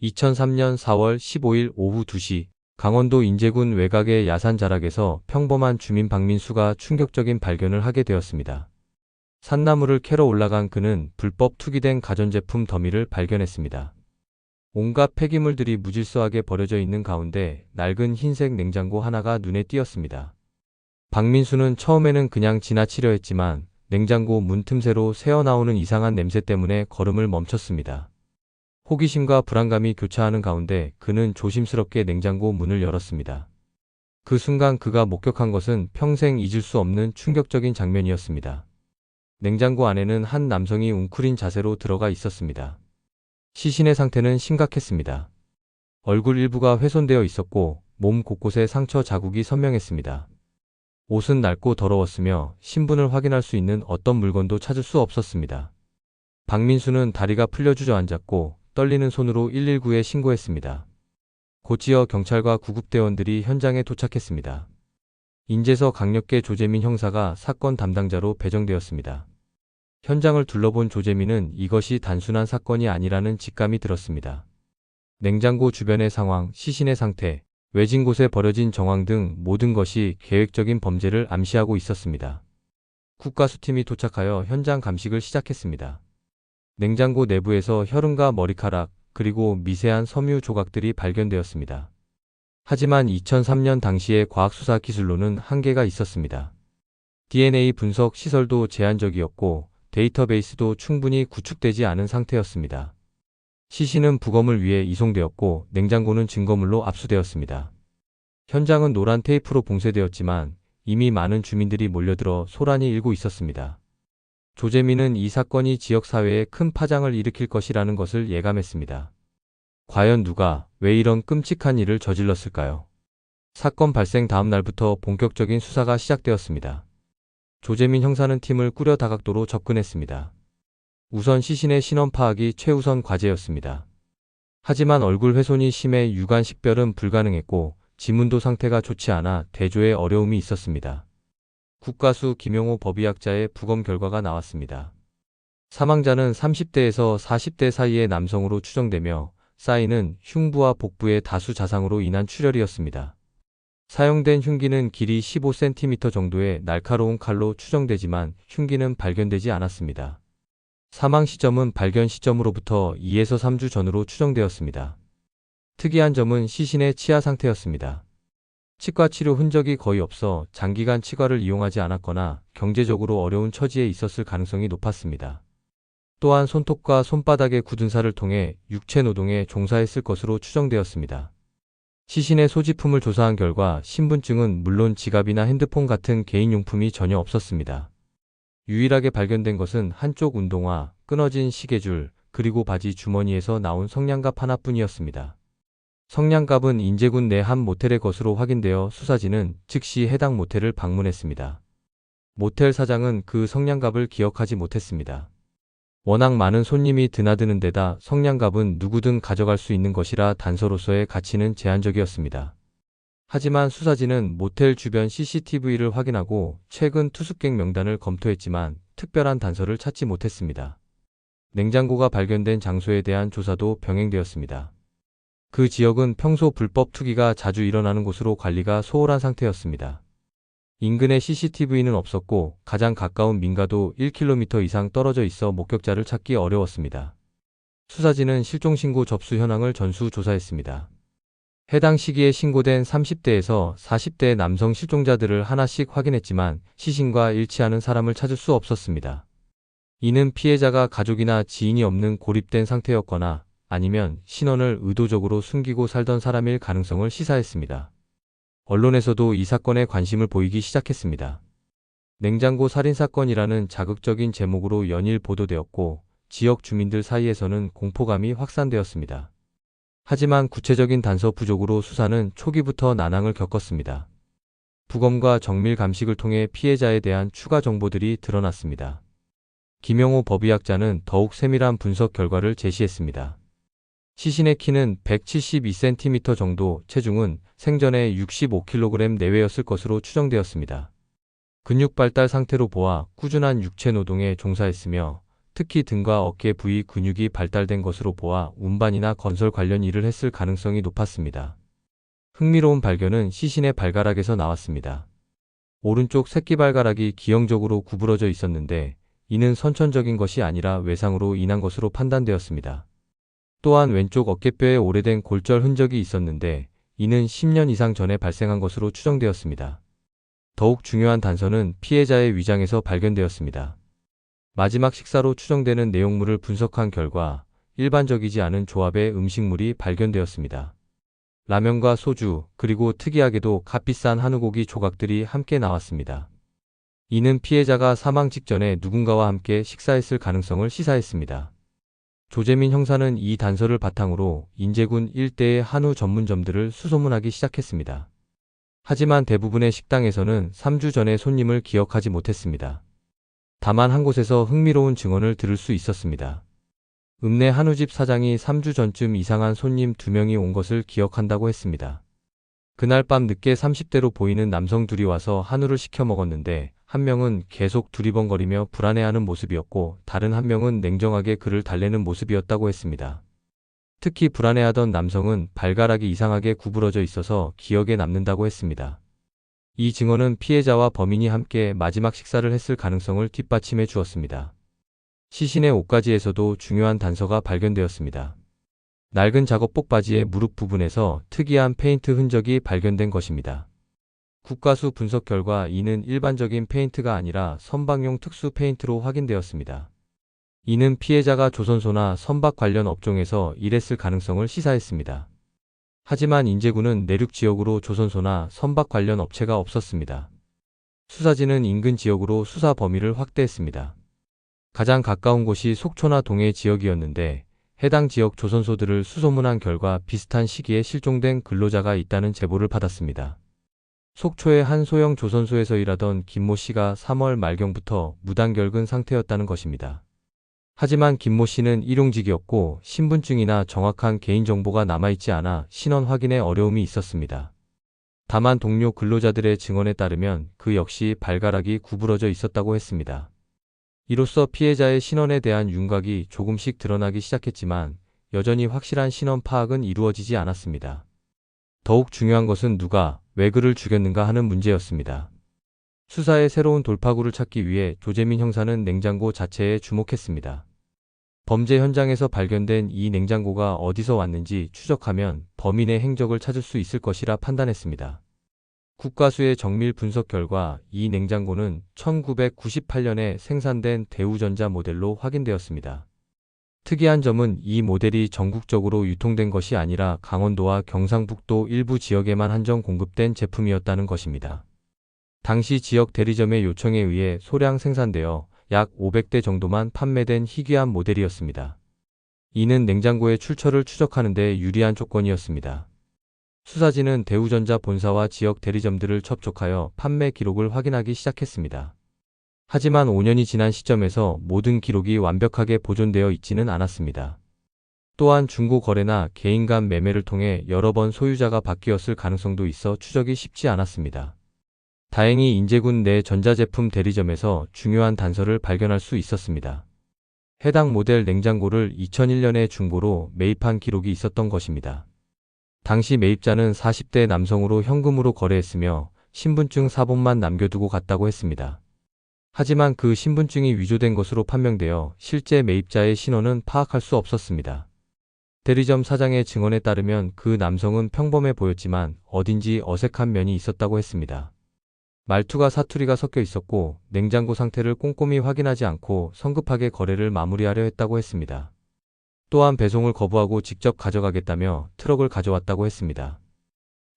2003년 4월 15일 오후 2시 강원도 인제군 외곽의 야산 자락에서 평범한 주민 박민수가 충격적인 발견을 하게 되었습니다. 산나무를 캐러 올라간 그는 불법 투기된 가전제품 더미를 발견했습니다. 온갖 폐기물들이 무질서하게 버려져 있는 가운데 낡은 흰색 냉장고 하나가 눈에 띄었습니다. 박민수는 처음에는 그냥 지나치려 했지만 냉장고 문 틈새로 새어나오는 이상한 냄새 때문에 걸음을 멈췄습니다. 호기심과 불안감이 교차하는 가운데 그는 조심스럽게 냉장고 문을 열었습니다. 그 순간 그가 목격한 것은 평생 잊을 수 없는 충격적인 장면이었습니다. 냉장고 안에는 한 남성이 웅크린 자세로 들어가 있었습니다. 시신의 상태는 심각했습니다. 얼굴 일부가 훼손되어 있었고 몸 곳곳에 상처 자국이 선명했습니다. 옷은 낡고 더러웠으며 신분을 확인할 수 있는 어떤 물건도 찾을 수 없었습니다. 박민수는 다리가 풀려 주저앉았고 떨리는 손으로 119에 신고했습니다. 곧이어 경찰과 구급대원들이 현장에 도착했습니다. 인제서 강력계 조재민 형사가 사건 담당자로 배정되었습니다. 현장을 둘러본 조재민은 이것이 단순한 사건이 아니라는 직감이 들었습니다. 냉장고 주변의 상황, 시신의 상태, 외진 곳에 버려진 정황 등 모든 것이 계획적인 범죄를 암시하고 있었습니다. 국가수팀이 도착하여 현장 감식을 시작했습니다. 냉장고 내부에서 혈흔과 머리카락, 그리고 미세한 섬유 조각들이 발견되었습니다. 하지만 2003년 당시의 과학수사 기술로는 한계가 있었습니다. DNA 분석 시설도 제한적이었고 데이터베이스도 충분히 구축되지 않은 상태였습니다. 시신은 부검을 위해 이송되었고 냉장고는 증거물로 압수되었습니다. 현장은 노란 테이프로 봉쇄되었지만 이미 많은 주민들이 몰려들어 소란이 일고 있었습니다. 조재민은 이 사건이 지역사회에 큰 파장을 일으킬 것이라는 것을 예감했습니다. 과연 누가, 왜 이런 끔찍한 일을 저질렀을까요? 사건 발생 다음 날부터 본격적인 수사가 시작되었습니다. 조재민 형사는 팀을 꾸려 다각도로 접근했습니다. 우선 시신의 신원 파악이 최우선 과제였습니다. 하지만 얼굴 훼손이 심해 유관 식별은 불가능했고 지문도 상태가 좋지 않아 대조에 어려움이 있었습니다. 국가수 김용호 법의학자의 부검 결과가 나왔습니다. 사망자는 30대에서 40대 사이의 남성으로 추정되며 사인은 흉부와 복부의 다수 자상으로 인한 출혈이었습니다. 사용된 흉기는 길이 15cm 정도의 날카로운 칼로 추정되지만 흉기는 발견되지 않았습니다. 사망 시점은 발견 시점으로부터 2에서 3주 전으로 추정되었습니다. 특이한 점은 시신의 치아 상태였습니다. 치과 치료 흔적이 거의 없어 장기간 치과를 이용하지 않았거나 경제적으로 어려운 처지에 있었을 가능성이 높았습니다. 또한 손톱과 손바닥의 굳은 살을 통해 육체 노동에 종사했을 것으로 추정되었습니다. 시신의 소지품을 조사한 결과 신분증은 물론 지갑이나 핸드폰 같은 개인용품이 전혀 없었습니다. 유일하게 발견된 것은 한쪽 운동화, 끊어진 시계줄, 그리고 바지 주머니에서 나온 성냥갑 하나뿐이었습니다. 성냥갑은 인제군 내 한 모텔의 것으로 확인되어 수사진은 즉시 해당 모텔을 방문했습니다. 모텔 사장은 그 성냥갑을 기억하지 못했습니다. 워낙 많은 손님이 드나드는 데다 성냥갑은 누구든 가져갈 수 있는 것이라 단서로서의 가치는 제한적이었습니다. 하지만 수사진은 모텔 주변 CCTV를 확인하고 최근 투숙객 명단을 검토했지만 특별한 단서를 찾지 못했습니다. 냉장고가 발견된 장소에 대한 조사도 병행되었습니다. 그 지역은 평소 불법 투기가 자주 일어나는 곳으로 관리가 소홀한 상태였습니다. 인근에 CCTV는 없었고 가장 가까운 민가도 1km 이상 떨어져 있어 목격자를 찾기 어려웠습니다. 수사진은 실종신고 접수 현황을 전수조사했습니다. 해당 시기에 신고된 30대에서 40대 남성 실종자들을 하나씩 확인했지만 시신과 일치하는 사람을 찾을 수 없었습니다. 이는 피해자가 가족이나 지인이 없는 고립된 상태였거나 아니면 신원을 의도적으로 숨기고 살던 사람일 가능성을 시사했습니다. 언론에서도 이 사건에 관심을 보이기 시작했습니다. 냉장고 살인사건이라는 자극적인 제목으로 연일 보도되었고 지역 주민들 사이에서는 공포감이 확산되었습니다. 하지만 구체적인 단서 부족으로 수사는 초기부터 난항을 겪었습니다. 부검과 정밀 감식을 통해 피해자에 대한 추가 정보들이 드러났습니다. 김용호 법의학자는 더욱 세밀한 분석 결과를 제시했습니다. 시신의 키는 172cm 정도, 체중은 생전에 65kg 내외였을 것으로 추정되었습니다. 근육 발달 상태로 보아 꾸준한 육체 노동에 종사했으며 특히 등과 어깨 부위 근육이 발달된 것으로 보아 운반이나 건설 관련 일을 했을 가능성이 높았습니다. 흥미로운 발견은 시신의 발가락에서 나왔습니다. 오른쪽 새끼발가락이 기형적으로 구부러져 있었는데 이는 선천적인 것이 아니라 외상으로 인한 것으로 판단되었습니다. 또한 왼쪽 어깨뼈에 오래된 골절 흔적이 있었는데 이는 10년 이상 전에 발생한 것으로 추정되었습니다. 더욱 중요한 단서는 피해자의 위장에서 발견되었습니다. 마지막 식사로 추정되는 내용물을 분석한 결과 일반적이지 않은 조합의 음식물이 발견되었습니다. 라면과 소주, 그리고 특이하게도 값비싼 한우고기 조각들이 함께 나왔습니다. 이는 피해자가 사망 직전에 누군가와 함께 식사했을 가능성을 시사했습니다. 조재민 형사는 이 단서를 바탕으로 인제군 일대의 한우 전문점들을 수소문하기 시작했습니다. 하지만 대부분의 식당에서는 3주 전의 손님을 기억하지 못했습니다. 다만 한 곳에서 흥미로운 증언을 들을 수 있었습니다. 읍내 한우집 사장이 3주 전쯤 이상한 손님 2명이 온 것을 기억한다고 했습니다. 그날 밤 늦게 30대로 보이는 남성 둘이 와서 한우를 시켜 먹었는데 한 명은 계속 두리번거리며 불안해하는 모습이었고 다른 한 명은 냉정하게 그를 달래는 모습이었다고 했습니다. 특히 불안해하던 남성은 발가락이 이상하게 구부러져 있어서 기억에 남는다고 했습니다. 이 증언은 피해자와 범인이 함께 마지막 식사를 했을 가능성을 뒷받침해 주었습니다. 시신의 옷가지에서도 중요한 단서가 발견되었습니다. 낡은 작업복 바지의 무릎 부분에서 특이한 페인트 흔적이 발견된 것입니다. 국가수 분석 결과 이는 일반적인 페인트가 아니라 선박용 특수 페인트로 확인되었습니다. 이는 피해자가 조선소나 선박 관련 업종에서 일했을 가능성을 시사했습니다. 하지만 인제군은 내륙 지역으로 조선소나 선박 관련 업체가 없었습니다. 수사진은 인근 지역으로 수사 범위를 확대했습니다. 가장 가까운 곳이 속초나 동해 지역이었는데 해당 지역 조선소들을 수소문한 결과 비슷한 시기에 실종된 근로자가 있다는 제보를 받았습니다. 속초의 한 소형 조선소에서 일하던 김모 씨가 3월 말경부터 무단결근 상태였다는 것입니다. 하지만 김모 씨는 일용직이었고 신분증이나 정확한 개인정보가 남아있지 않아 신원 확인에 어려움이 있었습니다. 다만 동료 근로자들의 증언에 따르면 그 역시 발가락이 구부러져 있었다고 했습니다. 이로써 피해자의 신원에 대한 윤곽이 조금씩 드러나기 시작했지만 여전히 확실한 신원 파악은 이루어지지 않았습니다. 더욱 중요한 것은 누가, 왜 그를 죽였는가 하는 문제였습니다. 수사의 새로운 돌파구를 찾기 위해 조재민 형사는 냉장고 자체에 주목했습니다. 범죄 현장에서 발견된 이 냉장고가 어디서 왔는지 추적하면 범인의 행적을 찾을 수 있을 것이라 판단했습니다. 국가수의 정밀 분석 결과 이 냉장고는 1998년에 생산된 대우전자 모델로 확인되었습니다. 특이한 점은 이 모델이 전국적으로 유통된 것이 아니라 강원도와 경상북도 일부 지역에만 한정 공급된 제품이었다는 것입니다. 당시 지역 대리점의 요청에 의해 소량 생산되어 약 500대 정도만 판매된 희귀한 모델이었습니다. 이는 냉장고의 출처를 추적하는 데 유리한 조건이었습니다. 수사진은 대우전자 본사와 지역 대리점들을 접촉하여 판매 기록을 확인하기 시작했습니다. 하지만 5년이 지난 시점에서 모든 기록이 완벽하게 보존되어 있지는 않았습니다. 또한 중고 거래나 개인 간 매매를 통해 여러 번 소유자가 바뀌었을 가능성도 있어 추적이 쉽지 않았습니다. 다행히 인제군 내 전자제품 대리점에서 중요한 단서를 발견할 수 있었습니다. 해당 모델 냉장고를 2001년에 중고로 매입한 기록이 있었던 것입니다. 당시 매입자는 40대 남성으로 현금으로 거래했으며 신분증 사본만 남겨두고 갔다고 했습니다. 하지만 그 신분증이 위조된 것으로 판명되어 실제 매입자의 신원은 파악할 수 없었습니다. 대리점 사장의 증언에 따르면 그 남성은 평범해 보였지만 어딘지 어색한 면이 있었다고 했습니다. 말투가 사투리가 섞여 있었고 냉장고 상태를 꼼꼼히 확인하지 않고 성급하게 거래를 마무리하려 했다고 했습니다. 또한 배송을 거부하고 직접 가져가겠다며 트럭을 가져왔다고 했습니다.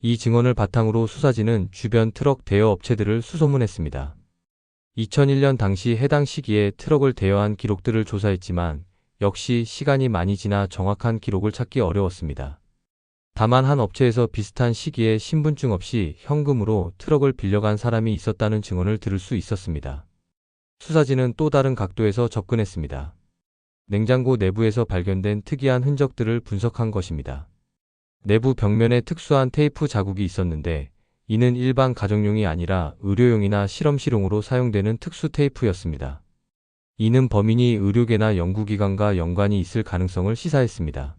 이 증언을 바탕으로 수사진은 주변 트럭 대여 업체들을 수소문했습니다. 2001년 당시 해당 시기에 트럭을 대여한 기록들을 조사했지만 역시 시간이 많이 지나 정확한 기록을 찾기 어려웠습니다. 다만 한 업체에서 비슷한 시기에 신분증 없이 현금으로 트럭을 빌려간 사람이 있었다는 증언을 들을 수 있었습니다. 수사진은 또 다른 각도에서 접근했습니다. 냉장고 내부에서 발견된 특이한 흔적들을 분석한 것입니다. 내부 벽면에 특수한 테이프 자국이 있었는데 이는 일반 가정용이 아니라 의료용이나 실험실용으로 사용되는 특수 테이프였습니다. 이는 범인이 의료계나 연구기관과 연관이 있을 가능성을 시사했습니다.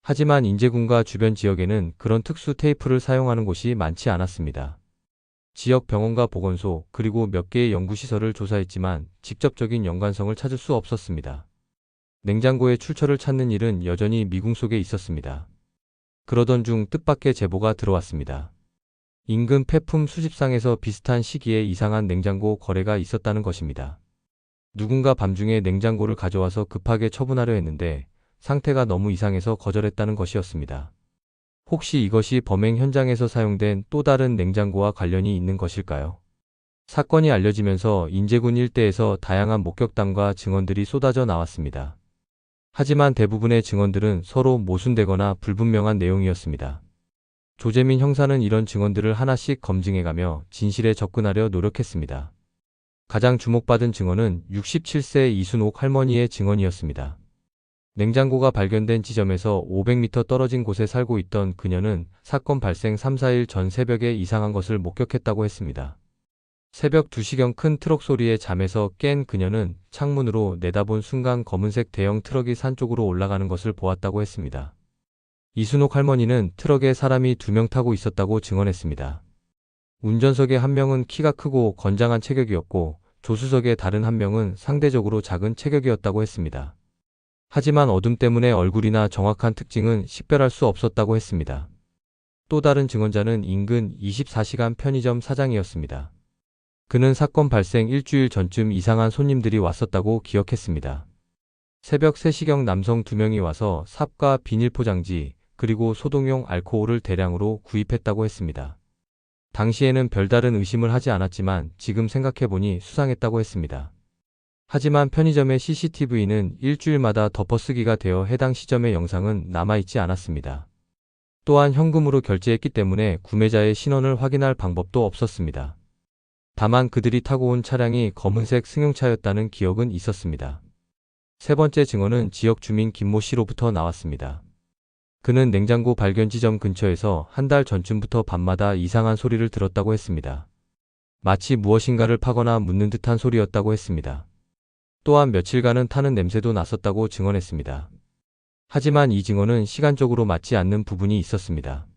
하지만 인제군과 주변 지역에는 그런 특수 테이프를 사용하는 곳이 많지 않았습니다. 지역 병원과 보건소, 그리고 몇 개의 연구시설을 조사했지만 직접적인 연관성을 찾을 수 없었습니다. 냉장고의 출처를 찾는 일은 여전히 미궁 속에 있었습니다. 그러던 중 뜻밖의 제보가 들어왔습니다. 인근 폐품 수집상에서 비슷한 시기에 이상한 냉장고 거래가 있었다는 것입니다. 누군가 밤중에 냉장고를 가져와서 급하게 처분하려 했는데 상태가 너무 이상해서 거절했다는 것이었습니다. 혹시 이것이 범행 현장에서 사용된 또 다른 냉장고와 관련이 있는 것일까요? 사건이 알려지면서 인제군 일대에서 다양한 목격담과 증언들이 쏟아져 나왔습니다. 하지만 대부분의 증언들은 서로 모순되거나 불분명한 내용이었습니다. 조재민 형사는 이런 증언들을 하나씩 검증해가며 진실에 접근하려 노력했습니다. 가장 주목받은 증언은 67세 이순옥 할머니의 증언이었습니다. 냉장고가 발견된 지점에서 500m 떨어진 곳에 살고 있던 그녀는 사건 발생 3-4일 전 새벽에 이상한 것을 목격했다고 했습니다. 새벽 2시경 큰 트럭 소리에 잠에서 깬 그녀는 창문으로 내다본 순간 검은색 대형 트럭이 산 쪽으로 올라가는 것을 보았다고 했습니다. 이순옥 할머니는 트럭에 사람이 2명 타고 있었다고 증언했습니다. 운전석의 한 명은 키가 크고 건장한 체격이었고 조수석의 다른 한 명은 상대적으로 작은 체격이었다고 했습니다. 하지만 어둠 때문에 얼굴이나 정확한 특징은 식별할 수 없었다고 했습니다. 또 다른 증언자는 인근 24시간 편의점 사장이었습니다. 그는 사건 발생 일주일 전쯤 이상한 손님들이 왔었다고 기억했습니다. 새벽 3시경 남성 2명이 와서 삽과 비닐포장지, 그리고 소독용 알코올을 대량으로 구입했다고 했습니다. 당시에는 별다른 의심을 하지 않았지만 지금 생각해보니 수상했다고 했습니다. 하지만 편의점의 CCTV는 일주일마다 덮어쓰기가 되어 해당 시점의 영상은 남아있지 않았습니다. 또한 현금으로 결제했기 때문에 구매자의 신원을 확인할 방법도 없었습니다. 다만 그들이 타고 온 차량이 검은색 승용차였다는 기억은 있었습니다. 세 번째 증언은 지역 주민 김모 씨로부터 나왔습니다. 그는 냉장고 발견 지점 근처에서 한 달 전쯤부터 밤마다 이상한 소리를 들었다고 했습니다. 마치 무엇인가를 파거나 묻는 듯한 소리였다고 했습니다. 또한 며칠간은 타는 냄새도 났었다고 증언했습니다. 하지만 이 증언은 시간적으로 맞지 않는 부분이 있었습니다.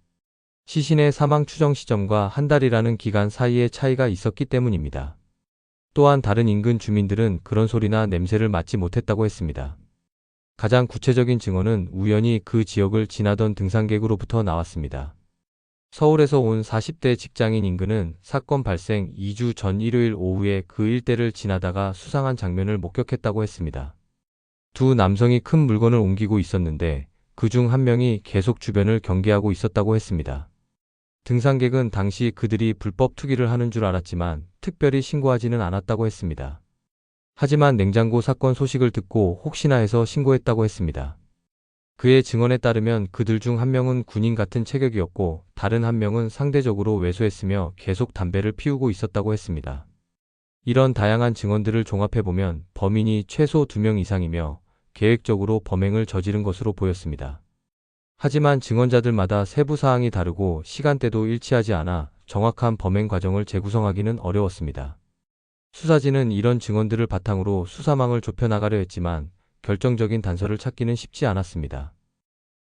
시신의 사망 추정 시점과 한 달이라는 기간 사이에 차이가 있었기 때문입니다. 또한 다른 인근 주민들은 그런 소리나 냄새를 맡지 못했다고 했습니다. 가장 구체적인 증언은 우연히 그 지역을 지나던 등산객으로부터 나왔습니다. 서울에서 온 40대 직장인 인근은 사건 발생 2주 전 일요일 오후에 그 일대를 지나다가 수상한 장면을 목격했다고 했습니다. 두 남성이 큰 물건을 옮기고 있었는데 그중 한 명이 계속 주변을 경계하고 있었다고 했습니다. 등산객은 당시 그들이 불법 투기를 하는 줄 알았지만 특별히 신고하지는 않았다고 했습니다. 하지만 냉장고 사건 소식을 듣고 혹시나 해서 신고했다고 했습니다. 그의 증언에 따르면 그들 중 한 명은 군인 같은 체격이었고 다른 한 명은 상대적으로 왜소했으며 계속 담배를 피우고 있었다고 했습니다. 이런 다양한 증언들을 종합해보면 범인이 최소 2명 이상이며 계획적으로 범행을 저지른 것으로 보였습니다. 하지만 증언자들마다 세부 사항이 다르고 시간대도 일치하지 않아 정확한 범행 과정을 재구성하기는 어려웠습니다. 수사진은 이런 증언들을 바탕으로 수사망을 좁혀나가려 했지만 결정적인 단서를 찾기는 쉽지 않았습니다.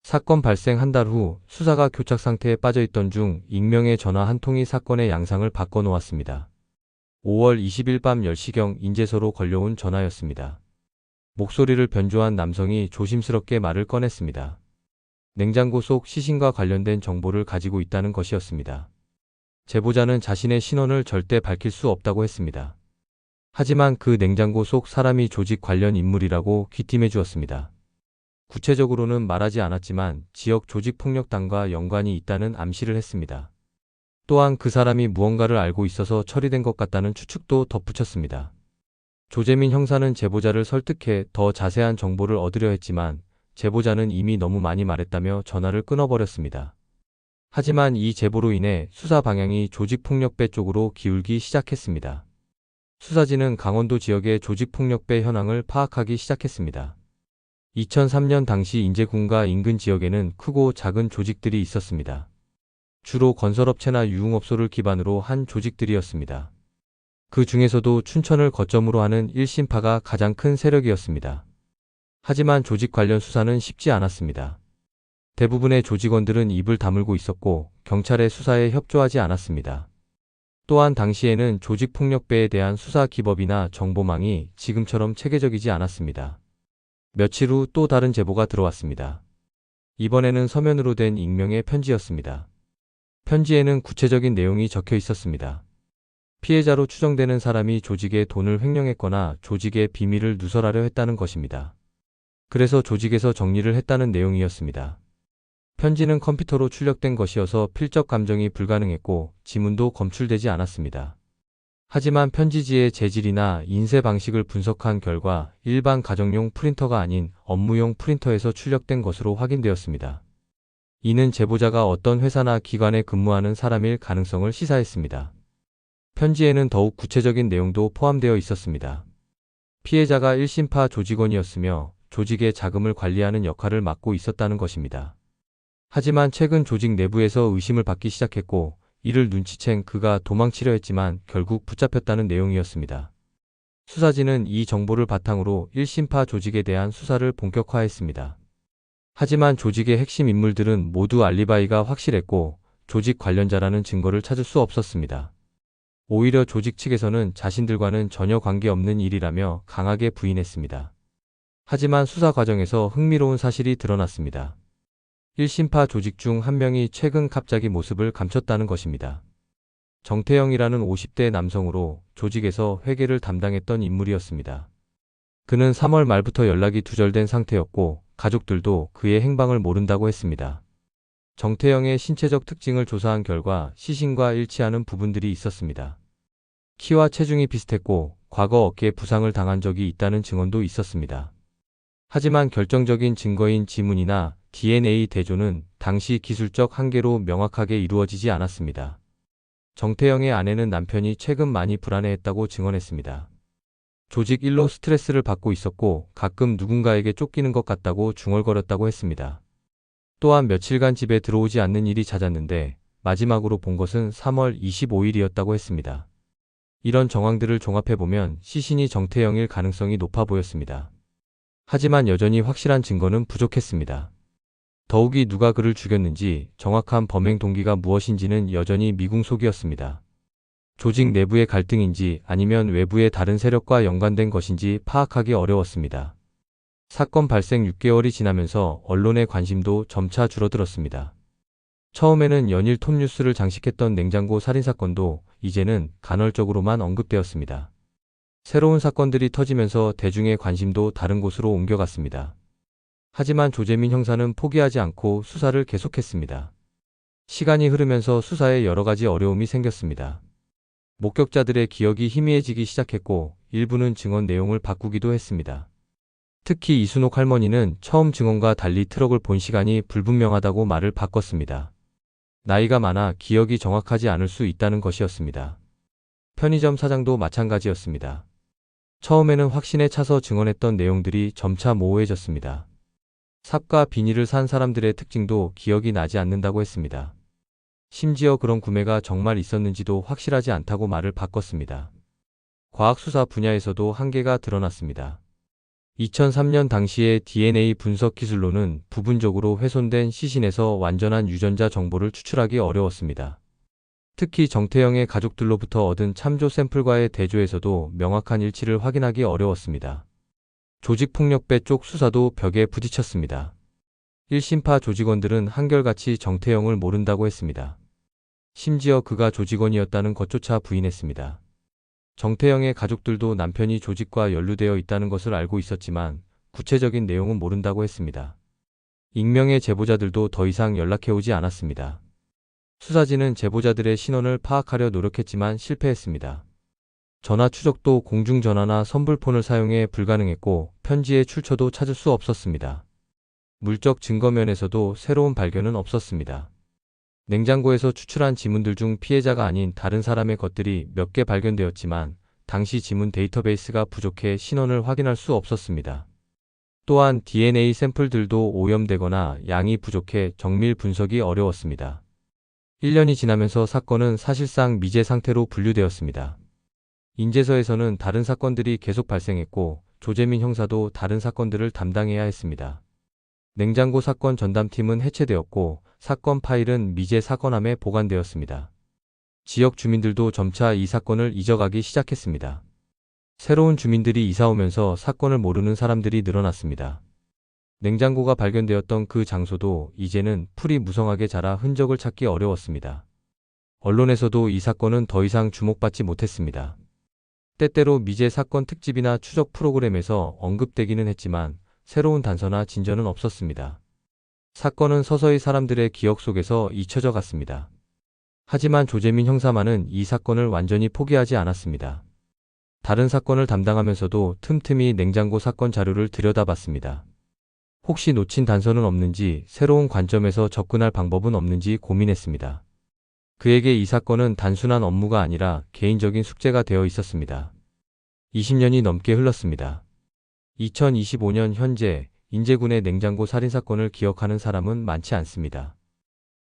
사건 발생 한 달 후 수사가 교착 상태에 빠져있던 중 익명의 전화 한 통이 사건의 양상을 바꿔놓았습니다. 5월 20일 밤 10시경 인제소로 걸려온 전화였습니다. 목소리를 변조한 남성이 조심스럽게 말을 꺼냈습니다. 냉장고 속 시신과 관련된 정보를 가지고 있다는 것이었습니다. 제보자는 자신의 신원을 절대 밝힐 수 없다고 했습니다. 하지만 그 냉장고 속 사람이 조직 관련 인물이라고 귀띔해 주었습니다. 구체적으로는 말하지 않았지만 지역 조직폭력단과 연관이 있다는 암시를 했습니다. 또한 그 사람이 무언가를 알고 있어서 처리된 것 같다는 추측도 덧붙였습니다. 조재민 형사는 제보자를 설득해 더 자세한 정보를 얻으려 했지만 제보자는 이미 너무 많이 말했다며 전화를 끊어버렸습니다. 하지만 이 제보로 인해 수사 방향이 조직폭력배 쪽으로 기울기 시작했습니다. 수사진은 강원도 지역의 조직폭력배 현황을 파악하기 시작했습니다. 2003년 당시 인제군과 인근 지역에는 크고 작은 조직들이 있었습니다. 주로 건설업체나 유흥업소를 기반으로 한 조직들이었습니다. 그 중에서도 춘천을 거점으로 하는 1심파가 가장 큰 세력이었습니다. 하지만 조직 관련 수사는 쉽지 않았습니다. 대부분의 조직원들은 입을 다물고 있었고 경찰의 수사에 협조하지 않았습니다. 또한 당시에는 조직폭력배에 대한 수사 기법이나 정보망이 지금처럼 체계적이지 않았습니다. 며칠 후 또 다른 제보가 들어왔습니다. 이번에는 서면으로 된 익명의 편지였습니다. 편지에는 구체적인 내용이 적혀 있었습니다. 피해자로 추정되는 사람이 조직의 돈을 횡령했거나 조직의 비밀을 누설하려 했다는 것입니다. 그래서 조직에서 정리를 했다는 내용이었습니다. 편지는 컴퓨터로 출력된 것이어서 필적 감정이 불가능했고 지문도 검출되지 않았습니다. 하지만 편지지의 재질이나 인쇄 방식을 분석한 결과 일반 가정용 프린터가 아닌 업무용 프린터에서 출력된 것으로 확인되었습니다. 이는 제보자가 어떤 회사나 기관에 근무하는 사람일 가능성을 시사했습니다. 편지에는 더욱 구체적인 내용도 포함되어 있었습니다. 피해자가 1심파 조직원이었으며 조직의 자금을 관리하는 역할을 맡고 있었다는 것입니다. 하지만 최근 조직 내부에서 의심을 받기 시작했고 이를 눈치챈 그가 도망치려 했지만 결국 붙잡혔다는 내용이었습니다. 수사진은 이 정보를 바탕으로 1심파 조직에 대한 수사를 본격화했습니다. 하지만 조직의 핵심 인물들은 모두 알리바이가 확실했고 조직 관련자라는 증거를 찾을 수 없었습니다. 오히려 조직 측에서는 자신들과는 전혀 관계없는 일이라며 강하게 부인했습니다. 하지만 수사 과정에서 흥미로운 사실이 드러났습니다. 1심파 조직 중 한 명이 최근 갑자기 모습을 감췄다는 것입니다. 정태영이라는 50대 남성으로 조직에서 회계를 담당했던 인물이었습니다. 그는 3월 말부터 연락이 두절된 상태였고 가족들도 그의 행방을 모른다고 했습니다. 정태영의 신체적 특징을 조사한 결과 시신과 일치하는 부분들이 있었습니다. 키와 체중이 비슷했고 과거 어깨에 부상을 당한 적이 있다는 증언도 있었습니다. 하지만 결정적인 증거인 지문이나 DNA 대조는 당시 기술적 한계로 명확하게 이루어지지 않았습니다. 정태영의 아내는 남편이 최근 많이 불안해했다고 증언했습니다. 조직 일로 스트레스를 받고 있었고 가끔 누군가에게 쫓기는 것 같다고 중얼거렸다고 했습니다. 또한 며칠간 집에 들어오지 않는 일이 잦았는데 마지막으로 본 것은 3월 25일이었다고 했습니다. 이런 정황들을 종합해보면 시신이 정태영일 가능성이 높아 보였습니다. 하지만 여전히 확실한 증거는 부족했습니다. 더욱이 누가 그를 죽였는지 정확한 범행 동기가 무엇인지는 여전히 미궁속이었습니다. 조직 내부의 갈등인지 아니면 외부의 다른 세력과 연관된 것인지 파악하기 어려웠습니다. 사건 발생 6개월이 지나면서 언론의 관심도 점차 줄어들었습니다. 처음에는 연일 톱뉴스를 장식했던 냉장고 살인사건도 이제는 간헐적으로만 언급되었습니다. 새로운 사건들이 터지면서 대중의 관심도 다른 곳으로 옮겨갔습니다. 하지만 조재민 형사는 포기하지 않고 수사를 계속했습니다. 시간이 흐르면서 수사에 여러 가지 어려움이 생겼습니다. 목격자들의 기억이 희미해지기 시작했고 일부는 증언 내용을 바꾸기도 했습니다. 특히 이순옥 할머니는 처음 증언과 달리 트럭을 본 시간이 불분명하다고 말을 바꿨습니다. 나이가 많아 기억이 정확하지 않을 수 있다는 것이었습니다. 편의점 사장도 마찬가지였습니다. 처음에는 확신에 차서 증언했던 내용들이 점차 모호해졌습니다. 삽과 비닐을 산 사람들의 특징도 기억이 나지 않는다고 했습니다. 심지어 그런 구매가 정말 있었는지도 확실하지 않다고 말을 바꿨습니다. 과학수사 분야에서도 한계가 드러났습니다. 2003년 당시의 DNA 분석 기술로는 부분적으로 훼손된 시신에서 완전한 유전자 정보를 추출하기 어려웠습니다. 특히 정태영의 가족들로부터 얻은 참조 샘플과의 대조에서도 명확한 일치를 확인하기 어려웠습니다. 조직폭력배 쪽 수사도 벽에 부딪혔습니다. 1심파 조직원들은 한결같이 정태영을 모른다고 했습니다. 심지어 그가 조직원이었다는 것조차 부인했습니다. 정태영의 가족들도 남편이 조직과 연루되어 있다는 것을 알고 있었지만 구체적인 내용은 모른다고 했습니다. 익명의 제보자들도 더 이상 연락해오지 않았습니다. 수사진은 제보자들의 신원을 파악하려 노력했지만 실패했습니다. 전화 추적도 공중전화나 선불폰을 사용해 불가능했고 편지의 출처도 찾을 수 없었습니다. 물적 증거면에서도 새로운 발견은 없었습니다. 냉장고에서 추출한 지문들 중 피해자가 아닌 다른 사람의 것들이 몇 개 발견되었지만 당시 지문 데이터베이스가 부족해 신원을 확인할 수 없었습니다. 또한 DNA 샘플들도 오염되거나 양이 부족해 정밀 분석이 어려웠습니다. 1년이 지나면서 사건은 사실상 미제 상태로 분류되었습니다. 인제서에서는 다른 사건들이 계속 발생했고 조재민 형사도 다른 사건들을 담당해야 했습니다. 냉장고 사건 전담팀은 해체되었고 사건 파일은 미제 사건함에 보관되었습니다. 지역 주민들도 점차 이 사건을 잊어가기 시작했습니다. 새로운 주민들이 이사 오면서 사건을 모르는 사람들이 늘어났습니다. 냉장고가 발견되었던 그 장소도 이제는 풀이 무성하게 자라 흔적을 찾기 어려웠습니다. 언론에서도 이 사건은 더 이상 주목받지 못했습니다. 때때로 미제 사건 특집이나 추적 프로그램에서 언급되기는 했지만 새로운 단서나 진전은 없었습니다. 사건은 서서히 사람들의 기억 속에서 잊혀져 갔습니다. 하지만 조재민 형사만은 이 사건을 완전히 포기하지 않았습니다. 다른 사건을 담당하면서도 틈틈이 냉장고 사건 자료를 들여다봤습니다. 혹시 놓친 단서는 없는지, 새로운 관점에서 접근할 방법은 없는지 고민했습니다. 그에게 이 사건은 단순한 업무가 아니라 개인적인 숙제가 되어 있었습니다. 20년이 넘게 흘렀습니다. 2025년 현재 인제군의 냉장고 살인사건을 기억하는 사람은 많지 않습니다.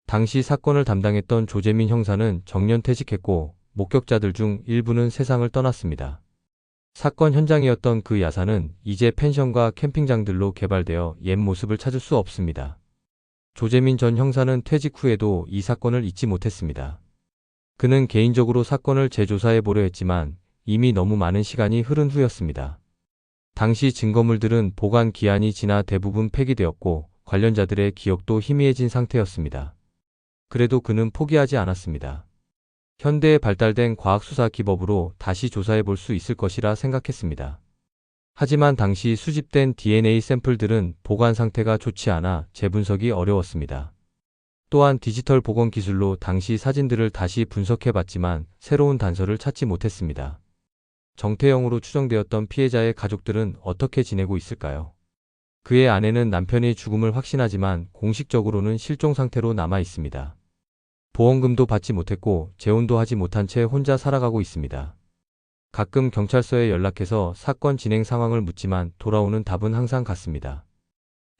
당시 사건을 담당했던 조재민 형사는 정년퇴직했고 목격자들 중 일부는 세상을 떠났습니다. 사건 현장이었던 그 야산은 이제 펜션과 캠핑장들로 개발되어 옛 모습을 찾을 수 없습니다. 조재민 전 형사는 퇴직 후에도 이 사건을 잊지 못했습니다. 그는 개인적으로 사건을 재조사해 보려 했지만 이미 너무 많은 시간이 흐른 후였습니다. 당시 증거물들은 보관 기한이 지나 대부분 폐기되었고 관련자들의 기억도 희미해진 상태였습니다. 그래도 그는 포기하지 않았습니다. 현대에 발달된 과학수사 기법으로 다시 조사해 볼 수 있을 것이라 생각했습니다. 하지만 당시 수집된 DNA 샘플들은 보관 상태가 좋지 않아 재분석이 어려웠습니다. 또한 디지털 복원 기술로 당시 사진들을 다시 분석해 봤지만 새로운 단서를 찾지 못했습니다. 정태영으로 추정되었던 피해자의 가족들은 어떻게 지내고 있을까요? 그의 아내는 남편의 죽음을 확신하지만 공식적으로는 실종 상태로 남아 있습니다. 보험금도 받지 못했고 재혼도 하지 못한 채 혼자 살아가고 있습니다. 가끔 경찰서에 연락해서 사건 진행 상황을 묻지만 돌아오는 답은 항상 같습니다.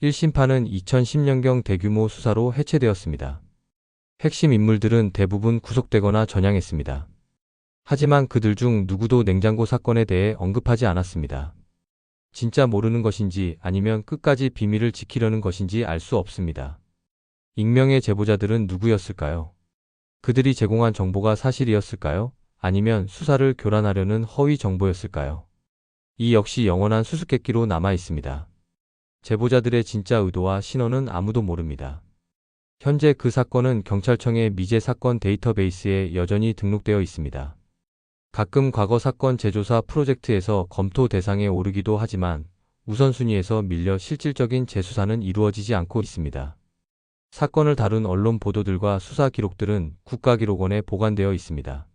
1심판은 2010년경 대규모 수사로 해체되었습니다. 핵심 인물들은 대부분 구속되거나 전향했습니다. 하지만 그들 중 누구도 냉장고 사건에 대해 언급하지 않았습니다. 진짜 모르는 것인지 아니면 끝까지 비밀을 지키려는 것인지 알 수 없습니다. 익명의 제보자들은 누구였을까요? 그들이 제공한 정보가 사실이었을까요? 아니면 수사를 교란하려는 허위 정보였을까요? 이 역시 영원한 수수께끼로 남아 있습니다. 제보자들의 진짜 의도와 신원은 아무도 모릅니다. 현재 그 사건은 경찰청의 미제 사건 데이터베이스에 여전히 등록되어 있습니다. 가끔 과거 사건 재조사 프로젝트에서 검토 대상에 오르기도 하지만 우선순위에서 밀려 실질적인 재수사는 이루어지지 않고 있습니다. 사건을 다룬 언론 보도들과 수사 기록들은 국가기록원에 보관되어 있습니다.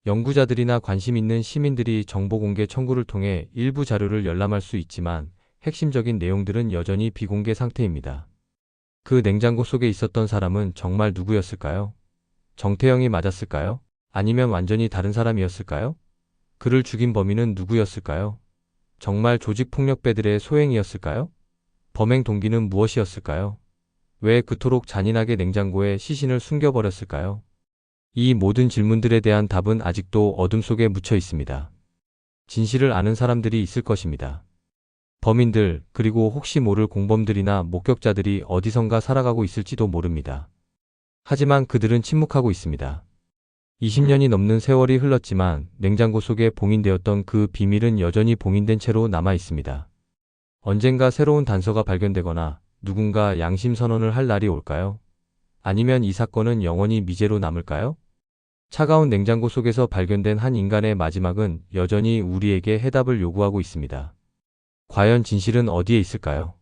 연구자들이나 관심 있는 시민들이 정보 공개 청구를 통해 일부 자료를 열람할 수 있지만 핵심적인 내용들은 여전히 비공개 상태입니다. 그 냉장고 속에 있었던 사람은 정말 누구였을까요? 정태영이 맞았을까요? 아니면 완전히 다른 사람이었을까요? 그를 죽인 범인은 누구였을까요? 정말 조직폭력배들의 소행이었을까요? 범행 동기는 무엇이었을까요? 왜 그토록 잔인하게 냉장고에 시신을 숨겨버렸을까요? 이 모든 질문들에 대한 답은 아직도 어둠 속에 묻혀 있습니다. 진실을 아는 사람들이 있을 것입니다. 범인들, 그리고 혹시 모를 공범들이나 목격자들이 어디선가 살아가고 있을지도 모릅니다. 하지만 그들은 침묵하고 있습니다. 20년이 넘는 세월이 흘렀지만 냉장고 속에 봉인되었던 그 비밀은 여전히 봉인된 채로 남아 있습니다. 언젠가 새로운 단서가 발견되거나 누군가 양심 선언을 할 날이 올까요? 아니면 이 사건은 영원히 미제로 남을까요? 차가운 냉장고 속에서 발견된 한 인간의 마지막은 여전히 우리에게 해답을 요구하고 있습니다. 과연 진실은 어디에 있을까요?